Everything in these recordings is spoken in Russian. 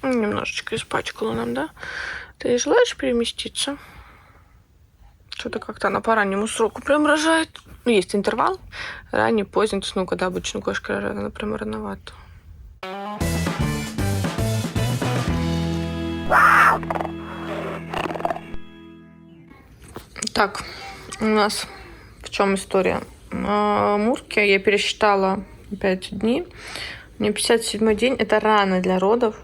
Немножечко испачкала нам, да? Ты желаешь переместиться? Что-то как-то она по раннему сроку прям рожает. Ну, есть интервал. Ранний, поздний. То есть, ну, когда обычно кошка рожает, она прям рановато. Так, у нас в чем история? Мурки я пересчитала 5 дней. Мне 57-й день. Это рано для родов.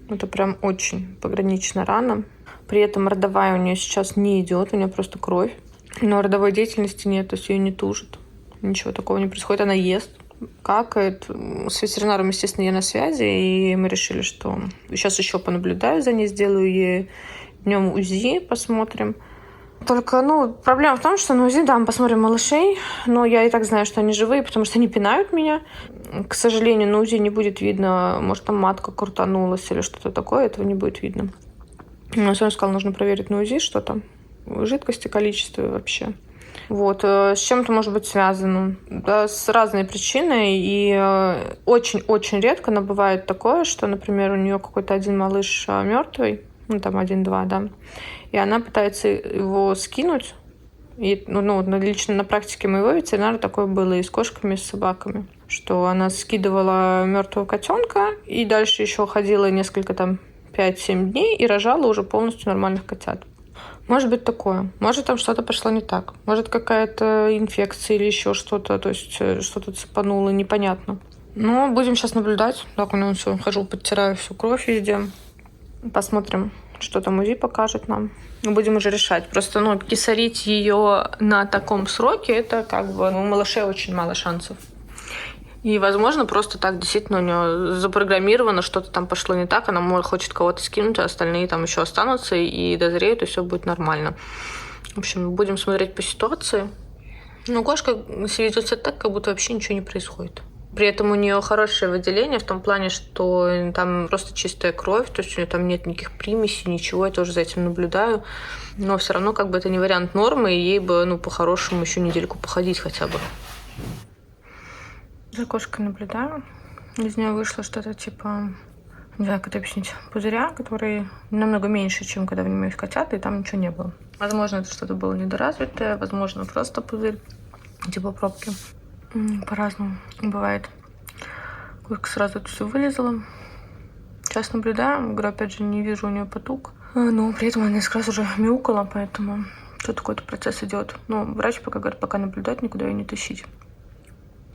Это прям очень погранично рано. При этом родовая у нее сейчас не идет, у нее просто кровь. Но родовой деятельности нет, то есть ее не тужит. Ничего такого не происходит. Она ест, какает. С ветеринаром, естественно, я на связи. И мы решили, что сейчас еще понаблюдаю за ней, сделаю ей днем УЗИ, посмотрим. Только, проблема в том, что на УЗИ, да, мы посмотрим малышей, но я и так знаю, что они живые, потому что они пинают меня. К сожалению, на УЗИ не будет видно, может, там матка крутанулась или что-то такое, этого не будет видно. Но он сказал, нужно проверить на УЗИ, что там, жидкости, количество вообще. Вот, с чем-то может быть связано, да, с разной причиной, и очень-очень редко, но бывает такое, что, например, у нее какой-то один малыш мертвый, там 1-2, да, и она пытается его скинуть. И, лично на практике моего ветеринара такое было и с кошками, и с собаками, что она скидывала мертвого котенка и дальше еще ходила несколько 5-7 дней и рожала уже полностью нормальных котят. Может быть такое. Может, там что-то пошло не так. Может, какая-то инфекция или еще что-то, то есть что-то цепануло, непонятно. Но будем сейчас наблюдать. Так, у него все, хожу, подтираю всю кровь везде. Посмотрим, что там УЗИ покажет нам. Будем уже решать. Просто, кисарить ее на таком сроке, это у малышей очень мало шансов. И, возможно, просто так действительно у нее запрограммировано, что-то там пошло не так, она хочет кого-то скинуть, а остальные там еще останутся и дозреют, и все будет нормально. В общем, будем смотреть по ситуации. Кошка ведет себя так, как будто вообще ничего не происходит. При этом у нее хорошее выделение в том плане, что там просто чистая кровь, то есть у нее там нет никаких примесей, ничего, я тоже за этим наблюдаю. Но все равно это не вариант нормы, и ей бы, по-хорошему еще недельку походить хотя бы. За кошкой наблюдаю. Из нее вышло что-то типа, не знаю, как это объяснить, пузыря, который намного меньше, чем когда в нем есть котята, и там ничего не было. Возможно, это что-то было недоразвитое, возможно, просто пузырь, типа пробки. По-разному бывает. Кошка сразу это все вылезла. Сейчас наблюдаю. Говорю, опять же, не вижу у нее потуг. Но при этом она несколько раз уже мяукала, поэтому что-то какой-то процесс идет. Но врач пока говорит, пока наблюдать, никуда ее не тащить.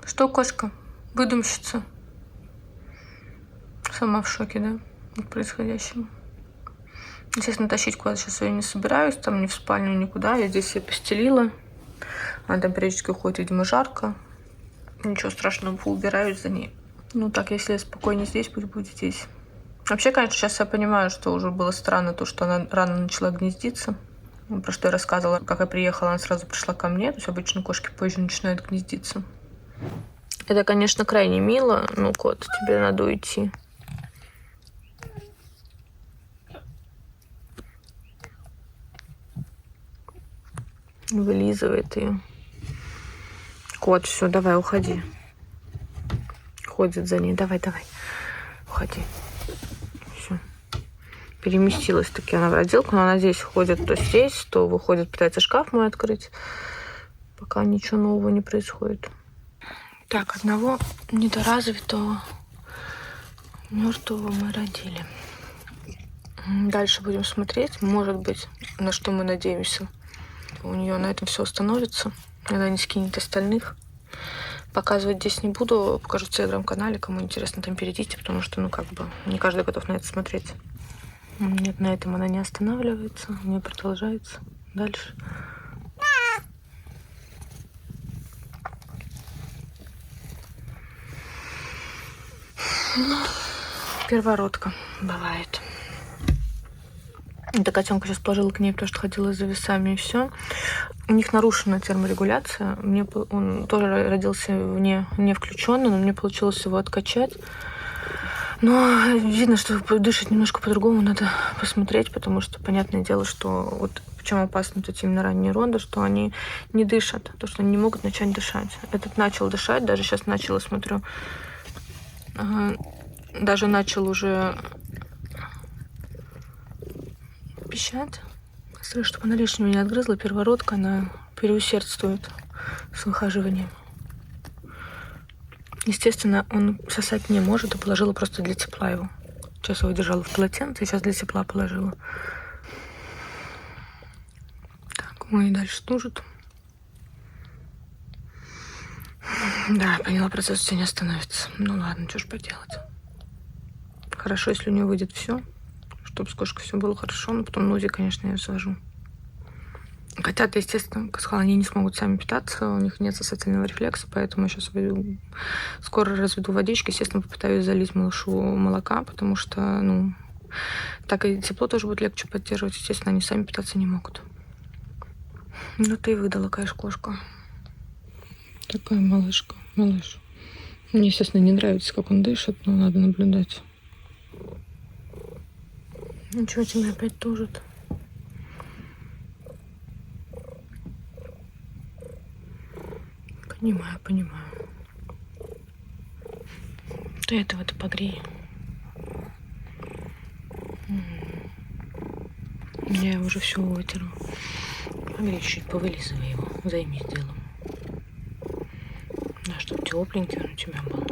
Что, кошка? Выдумщица? Сама в шоке, да? От происходящего. Естественно, тащить куда-то сейчас я не собираюсь. Там ни в спальню, никуда. Я здесь ее постелила. Она там периодически уходит, видимо, жарко. Ничего страшного, поубираюсь за ней. Так, если я спокойнее здесь, пусть будет здесь. Вообще, конечно, сейчас я понимаю, что уже было странно то, что она рано начала гнездиться. Про что я рассказывала. Как я приехала, она сразу пришла ко мне. То есть обычно кошки позже начинают гнездиться. Это, конечно, крайне мило. Кот, тебе надо уйти. Вылизывает ее. Кот, все, давай, уходи. Ходит за ней. Давай. Уходи. Все. Переместилась таки она в родилку, но она здесь ходит то здесь, то выходит, пытается шкаф мой открыть. Пока ничего нового не происходит. Так, одного недоразвитого мертвого мы родили. Дальше будем смотреть. Может быть, на что мы надеемся. У нее на этом все остановится. Она не скинет остальных. Показывать здесь не буду. Покажу в телеграм-канале. Кому интересно, там перейдите, потому что, не каждый готов на это смотреть. Нет, на этом она не останавливается. У нее продолжается дальше. Первородка бывает. Эта котенка сейчас положила к ней, потому что ходила за весами, и все. У них нарушена терморегуляция. Он тоже родился не включенный, но мне получилось его откачать. Но видно, что дышать немножко по-другому, надо посмотреть, потому что понятное дело, что в чем опасны эти именно ранние роды, что они не дышат, то, что они не могут начать дышать. Этот начал дышать, даже сейчас начала, смотрю, даже начал уже пищать. Смотри, чтобы она лишнего не отгрызла. Первородка, она переусердствует с выхаживанием. Естественно, он сосать не может, и положила просто для тепла его. Сейчас его держала в полотенце, сейчас для тепла положила. Так, мой дальше тужит. Да, поняла, процесс все не остановится. Ну ладно, что ж поделать. Хорошо, если у нее выйдет все, чтобы с кошкой все было хорошо, но потом на УЗИ, конечно, я ее свожу. Котята, естественно, как сказала, они не смогут сами питаться, у них нет сосательного рефлекса, поэтому я сейчас скоро разведу водички, естественно, попытаюсь залить малышу молока, потому что, ну, так и тепло тоже будет легче поддерживать, естественно, они сами питаться не могут. Ну ты и выдала, конечно, кошка. Такая малышка, малыш. Мне, естественно, не нравится, как он дышит, но надо наблюдать. Ничего, тебе опять тужит. Понимаю, понимаю. Ты этого-то погрей. Я уже все вытерла. Погрей чуть-чуть, повылизывай его. Займись делом. Да, чтобы тепленький он у тебя был.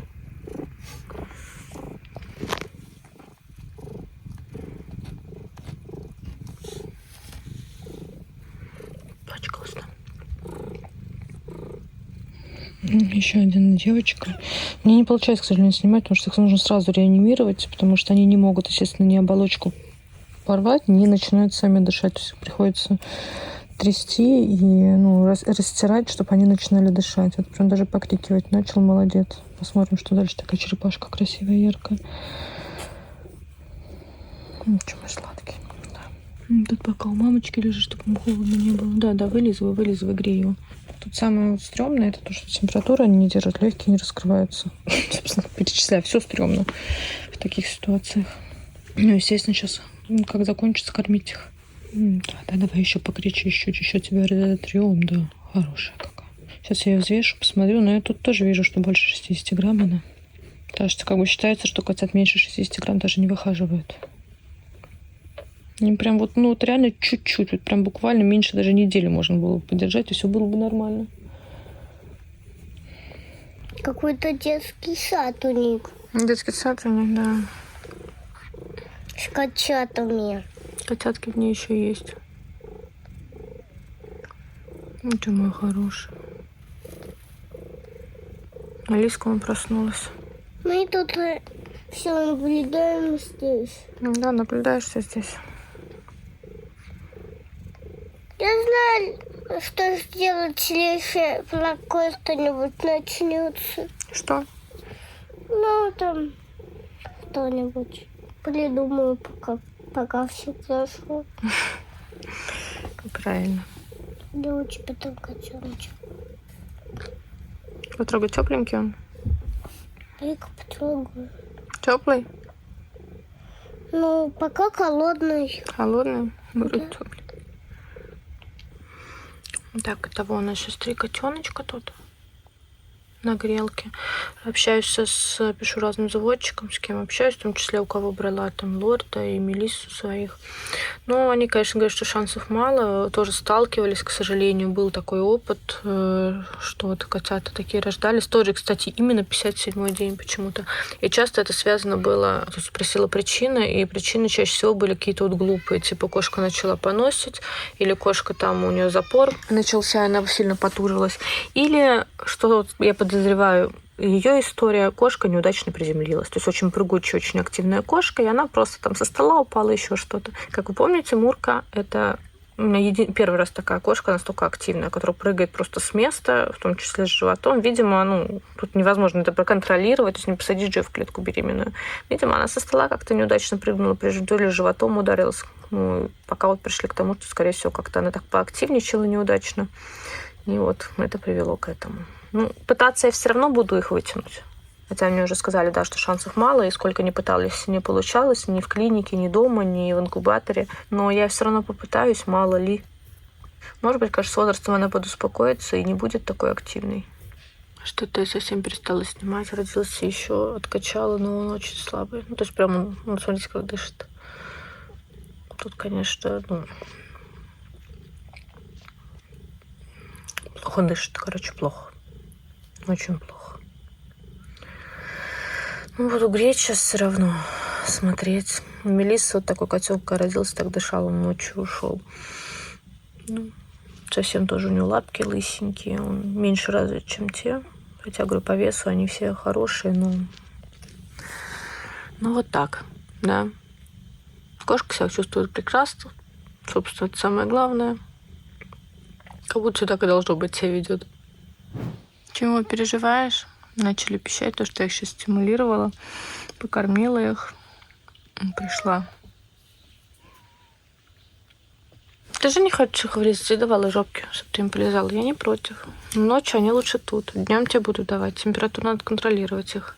Пачкалась там. Еще один девочка. Мне не получается, к сожалению, снимать, потому что их нужно сразу реанимировать, потому что они не могут, естественно, ни оболочку порвать, не начинают сами дышать. То есть приходится трясти и растирать, чтобы они начинали дышать. Вот прям даже покрикивать начал, молодец. Посмотрим, что дальше. Такая черепашка красивая, яркая. Ничего, мой сладкий. Да. Тут пока у мамочки лежит, чтобы ему холодно не было. Да, вылизывай, грей его. Тут самое стрёмное, это то, что температура они не держат, легкие не раскрываются. Собственно, перечисляю, все стрёмно в таких ситуациях. Ну, естественно, сейчас, как закончится, кормить их. Да, давай еще покричи, еще тебя разотрем, да, хорошая какая. Сейчас я ее взвешу, посмотрю, но я тут тоже вижу, что больше 60 грамм она. Потому что как бы считается, что котят меньше 60 грамм даже не выхаживают. Они прям вот реально чуть-чуть, вот прям буквально меньше даже недели можно было бы подержать, и все было бы нормально. Какой-то детский сад у них. Детский сад у них, да. С котятами. Котятки в ней еще есть. Ну ты мой хороший. Алиска, он проснулась. Мы тут все наблюдаем здесь. Да, наблюдаешь все здесь. Я знаю, что сделать, если плохое что-нибудь начнется. Что? Ну, там что-нибудь придумаю, пока все прошло. Правильно. Да у тебя там котеночек. Потрогай, тепленький он? Дай-ка потрогаю. Теплый? Ну, пока холодный. Холодный? Вроде Да. теплый. Так, итого у нас сейчас 3 котеночка тут на грелке. Общаюсь пишу разным заводчикам, с кем общаюсь, в том числе у кого брала там Лорда и Мелиссу своих. Но они, конечно, говорят, что шансов мало. Тоже сталкивались, к сожалению, был такой опыт, что вот котята такие рождались. Тоже, кстати, именно 57-й день почему-то. И часто это связано было, то есть спросила причины, и причины чаще всего были какие-то вот глупые, типа кошка начала поносить, или кошка там у нее запор начался, она сильно потужилась, или что я подозреваю, ее история, кошка неудачно приземлилась. То есть очень прыгучая, очень активная кошка, и она просто там со стола упала, еще что-то. Как вы помните, Мурка — это у меня первый раз такая кошка настолько активная, которая прыгает просто с места, в том числе с животом. Видимо, тут невозможно это проконтролировать, то есть не посадить же в клетку беременную. Видимо, она со стола как-то неудачно прыгнула, прежде то ли животом ударилась. Пока вот пришли к тому, что, скорее всего, как-то она так поактивничала неудачно. И вот это привело к этому. Пытаться я все равно буду их вытянуть. Хотя мне уже сказали, да, что шансов мало, и сколько ни пытались, не получалось, ни в клинике, ни дома, ни в инкубаторе. Но я все равно попытаюсь, мало ли. Может быть, конечно, с возрастом она подуспокоится и не будет такой активной. Что-то я совсем перестала снимать. Родился еще, откачала, но он очень слабый. То есть прям, смотрите, как дышит. Тут, конечно, ну, плохо дышит, короче, плохо. Очень плохо. Ну, буду греть сейчас все равно, смотреть. У Мелиссы вот такой котелка родился, так дышал, он ночью ушел. Ну, совсем тоже у него лапки лысенькие, он меньше развит, чем те. Хотя, говорю, по весу они все хорошие, но... Ну, вот так, да. Кошка себя чувствует прекрасно. Собственно, это самое главное. Как будто все так и должно быть себя ведет. Чего переживаешь? Начали пищать, то, что я их сейчас стимулировала. Покормила их. Пришла. Ты же не хочешь их в резце, давала жопки, чтобы ты им полезала. Я не против. Ночью они лучше тут. Днем тебе буду давать. Температуру надо контролировать их.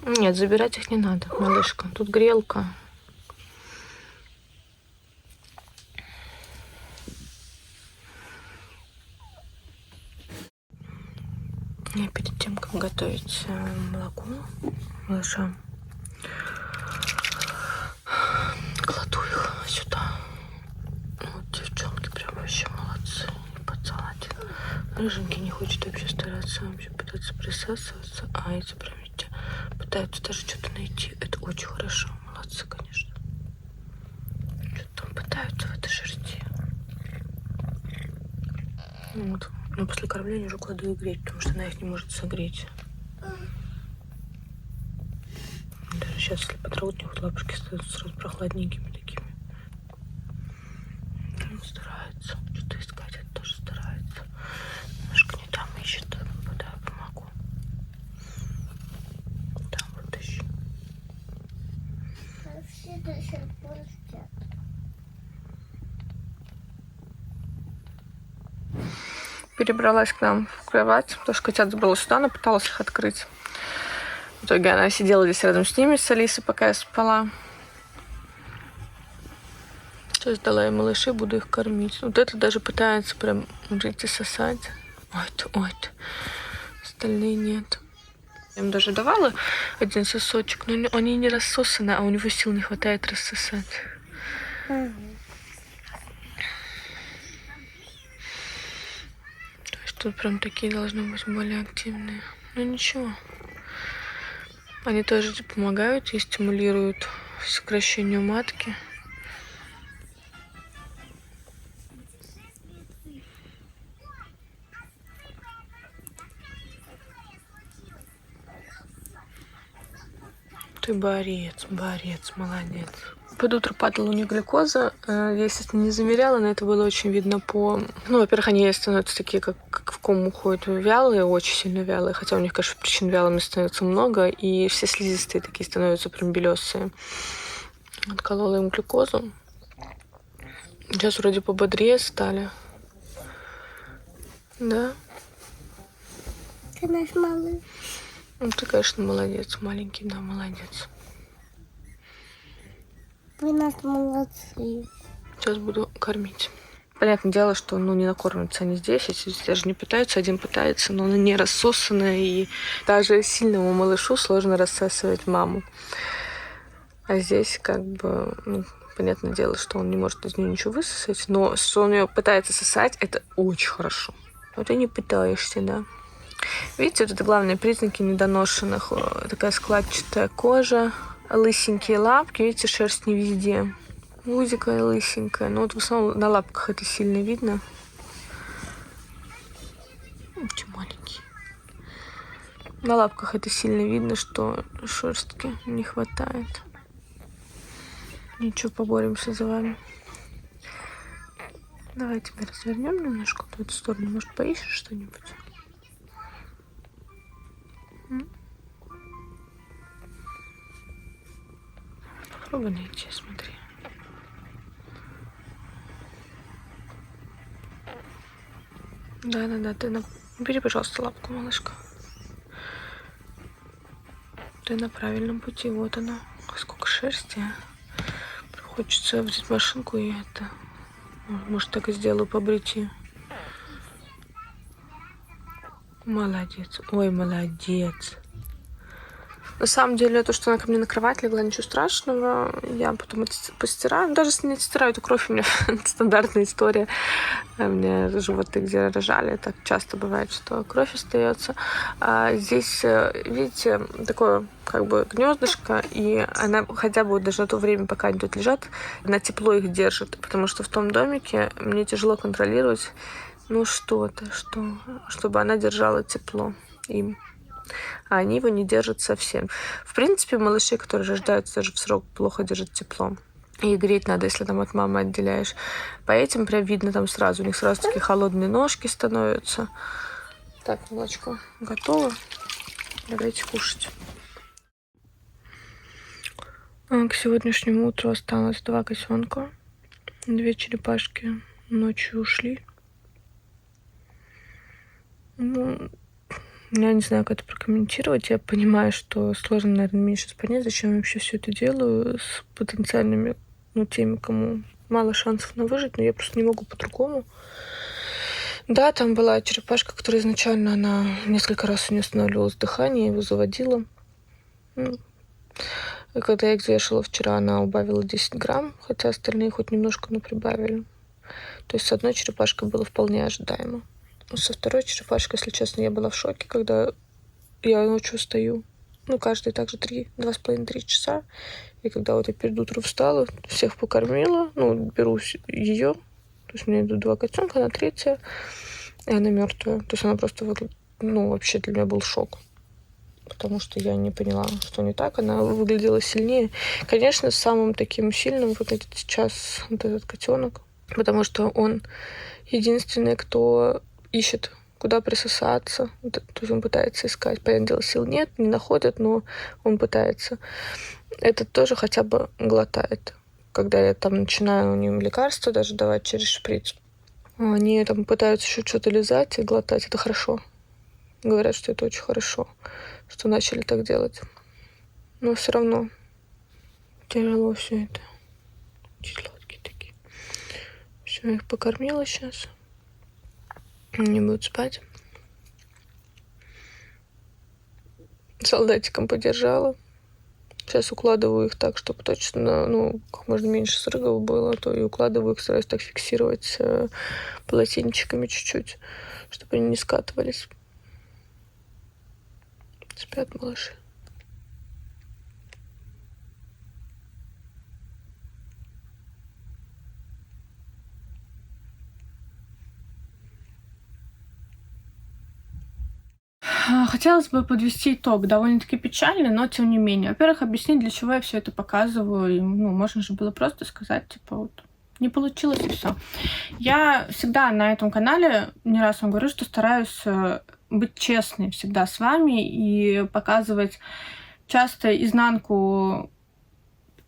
Нет, забирать их не надо, малышка. Тут грелка. Я перед тем, как готовить молоко малышам, кладу их сюда. Вот девчонки прям вообще молодцы. И подсалатик. Рыженький не хочет вообще стараться, вообще пытаться присасываться. А эти прям видите, пытаются даже что-то найти. Это очень хорошо. Молодцы, конечно. Что-то там пытаются в этой шерсти. Вот. Но после кормления уже кладу их греть, потому что она их не может согреть. Даже сейчас, если потрогать, у них лапушки становятся сразу прохладненькими такими. Он старается. Что-то искать, это тоже старается. Немножко не там ищет, куда я помогу. Там вытащу. Все до сих пор спят. Перебралась к нам в кровать, потому что котят забрала сюда, она пыталась их открыть. В итоге она сидела здесь рядом с ними, с Алисой, пока я спала. Сейчас дала ей малышей, буду их кормить. Вот это даже пытается прям жить и сосать. Ой-то. Остальные нет. Я им даже давала один сосочек, но они не рассосаны, а у него сил не хватает рассосать. То есть тут прям такие должны быть более активные. Ну ничего. Они тоже помогают и стимулируют сокращению матки. Ты борец, молодец. Под утро падала у них глюкоза. Я, естественно, не замеряла, но это было очень видно по... Ну, во-первых, они становятся такие, как в кому уходят, вялые, очень сильно вялые. Хотя у них, конечно, причин вялыми становится много. И все слизистые такие становятся прям белесые. Отколола им глюкозу. Сейчас вроде пободрее стали. Да? Ты наш малыш. Ну, ты, конечно, молодец, маленький, да, молодец. Вы нас молодцы. Сейчас буду кормить. Понятное дело, что не накормятся они здесь, если даже не пытаются, один пытается, но она не рассосанная, и даже сильному малышу сложно рассасывать маму. А здесь как бы, понятное дело, что он не может из нее ничего высосать, но что он ее пытается сосать, это очень хорошо. Но ты не пытаешься, да. Видите, вот это главные признаки недоношенных. Такая складчатая кожа, лысенькие лапки, видите, шерсть не везде. Узикая, лысенькая. Но вот в основном на лапках это сильно видно. Очень маленький. На лапках это сильно видно, что шерстки не хватает. Ничего, поборемся за вами. Давай тебя развернем немножко в эту сторону. Может, поищешь что-нибудь? Попробуй найти, смотри. Да, ты бери, пожалуйста, лапку, малышка. Ты на правильном пути, вот она. Сколько шерсти. Хочется взять машинку и это... Может, так и сделаю по бритью. Молодец. Ой, молодец. На самом деле, то, что она ко мне на кровать легла, ничего страшного. Я потом это постираю. Даже если не стираю эту кровь, у меня стандартная история. У меня животы, где рожали, так часто бывает, что кровь остается. А здесь, видите, такое как бы гнездышко, и она хотя бы даже на то время, пока они тут лежат, на тепло их держит. Потому что в том домике мне тяжело контролировать, что-то, чтобы она держала тепло им. А они его не держат совсем. В принципе, малыши, которые рождаются даже в срок, плохо держат тепло. И греть надо, если там от мамы отделяешь. По этим прям видно там сразу. У них сразу такие холодные ножки становятся. Так, молочко готово. Давайте кушать. К сегодняшнему утру осталось 2 котенка. 2 черепашки ночью ушли. Я не знаю, как это прокомментировать. Я понимаю, что сложно, наверное, мне сейчас понять, зачем я вообще все это делаю с потенциальными, теми, кому мало шансов на выжить, но я просто не могу по-другому. Да, там была черепашка, которая изначально, она несколько раз у нее останавливалось дыхание, я его заводила. И когда я их взвешивала вчера, она убавила 10 грамм, хотя остальные хоть немножко, но прибавили. То есть с одной черепашкой было вполне ожидаемо. Со второй черепашкой, если честно, я была в шоке, когда я ночью стою. Каждые также 2,5-3 часа. И когда вот я перед утром встала, всех покормила, беру ее. То есть у меня идут 2 котенка, она 3-я, и она мертвая. То есть она просто вообще для меня был шок. Потому что я не поняла, что не так. Она выглядела сильнее. Конечно, самым таким сильным выглядит сейчас вот этот котенок. Потому что он единственный, кто ищет, куда присосаться. То есть он пытается искать. Понятное дело, сил нет, не находит, но он пытается. Этот тоже хотя бы глотает. Когда я там начинаю им лекарства даже давать через шприц, они там пытаются еще что-то лизать и глотать. Это хорошо. Говорят, что это очень хорошо, что начали так делать. Но все равно тяжело все это. Сладкие такие. Все, я их покормила сейчас. Они будут спать. Солдатиком подержала. Сейчас укладываю их так, чтобы точно, как можно меньше срыгов было, то и укладываю их, стараюсь так фиксировать полотенчиками чуть-чуть, чтобы они не скатывались. Спят малыши. Хотелось бы подвести итог, довольно-таки печальный, но тем не менее. Во-первых, объяснить, для чего я все это показываю. И, можно же было просто сказать, не получилось и все. Я всегда на этом канале, не раз вам говорю, что стараюсь быть честной всегда с вами и показывать часто изнанку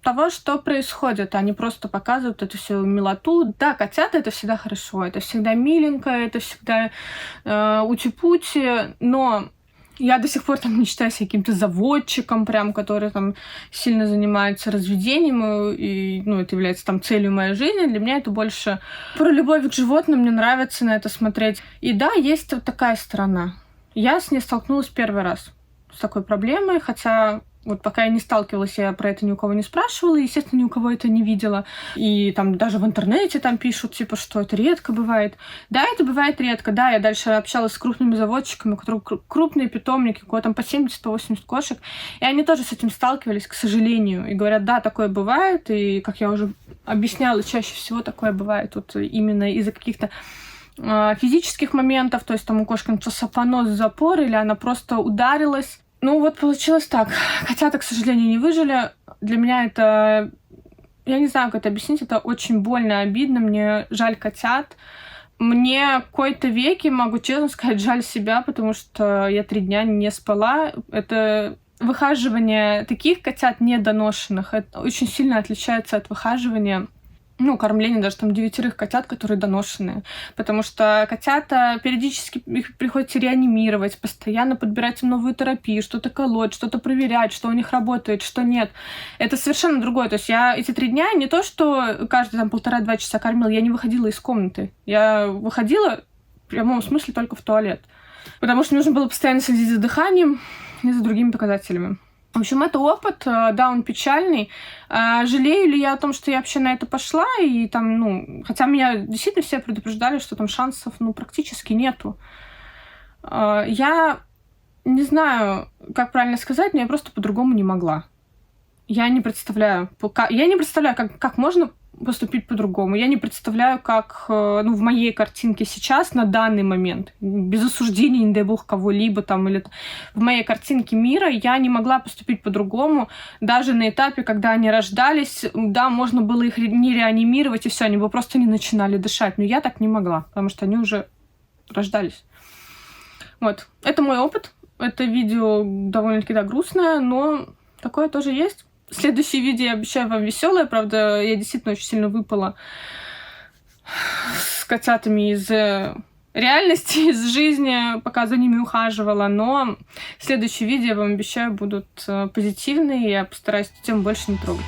того, что происходит, а не просто показывают эту всю милоту. Да, котята — это всегда хорошо, это всегда миленько, это всегда ути-пути, но я до сих пор не считаю себя каким-то заводчиком, который сильно занимается разведением, и это является целью моей жизни. Для меня это больше про любовь к животным, мне нравится на это смотреть. И да, есть вот такая сторона. Я с ней столкнулась первый раз, с такой проблемой, хотя пока я не сталкивалась, я про это ни у кого не спрашивала, и, естественно, ни у кого это не видела. И даже в интернете пишут, что это редко бывает. Да, это бывает редко. Да, я дальше общалась с крупными заводчиками, у которых крупные питомники, у кого по 70-80 кошек, и они тоже с этим сталкивались, к сожалению. И говорят, да, такое бывает, и, как я уже объясняла, чаще всего такое бывает именно из-за каких-то физических моментов, то есть у кошки начался понос, запор, или она просто ударилась. Получилось так. Котята, к сожалению, не выжили. Для меня это... Я не знаю, как это объяснить. Это очень больно, обидно. Мне жаль котят. Мне в какой-то веке, могу честно сказать, жаль себя, потому что я 3 дня не спала. Это выхаживание таких котят недоношенных. Это очень сильно отличается от выхаживания кормление даже 9 котят, которые доношенные. Потому что котята, периодически их приходится реанимировать, постоянно подбирать им новую терапию, что-то колоть, что-то проверять, что у них работает, что нет. Это совершенно другое. То есть я эти 3 дня не то, что каждые 1,5-2 часа кормила, я не выходила из комнаты. Я выходила в прямом смысле только в туалет. потому что нужно было постоянно следить за дыханием и за другими показателями. В общем, это опыт, да, он печальный. Жалею ли я о том, что я вообще на это пошла? И там, ну, хотя меня действительно все предупреждали, что там шансов, ну, практически нету. Я не знаю, как правильно сказать, но я просто по-другому не могла. Я не представляю, как можно поступить по-другому. Я не представляю, как, ну, в моей картинке сейчас, на данный момент, без осуждения, не дай бог, кого-либо там, или в моей картинке мира, я не могла поступить по-другому. Даже на этапе, когда они рождались, да, можно было их не реанимировать, и все, они бы просто не начинали дышать. Но я так не могла, потому что они уже рождались. Вот. Это мой опыт. Это видео довольно-таки, да, грустное, но такое тоже есть. Следующее видео я обещаю вам веселое. Правда, я действительно очень сильно выпала с котятами из реальности, из жизни, пока за ними ухаживала. Но следующие видео, я вам обещаю, будут позитивные. Я постараюсь эту тему больше не трогать.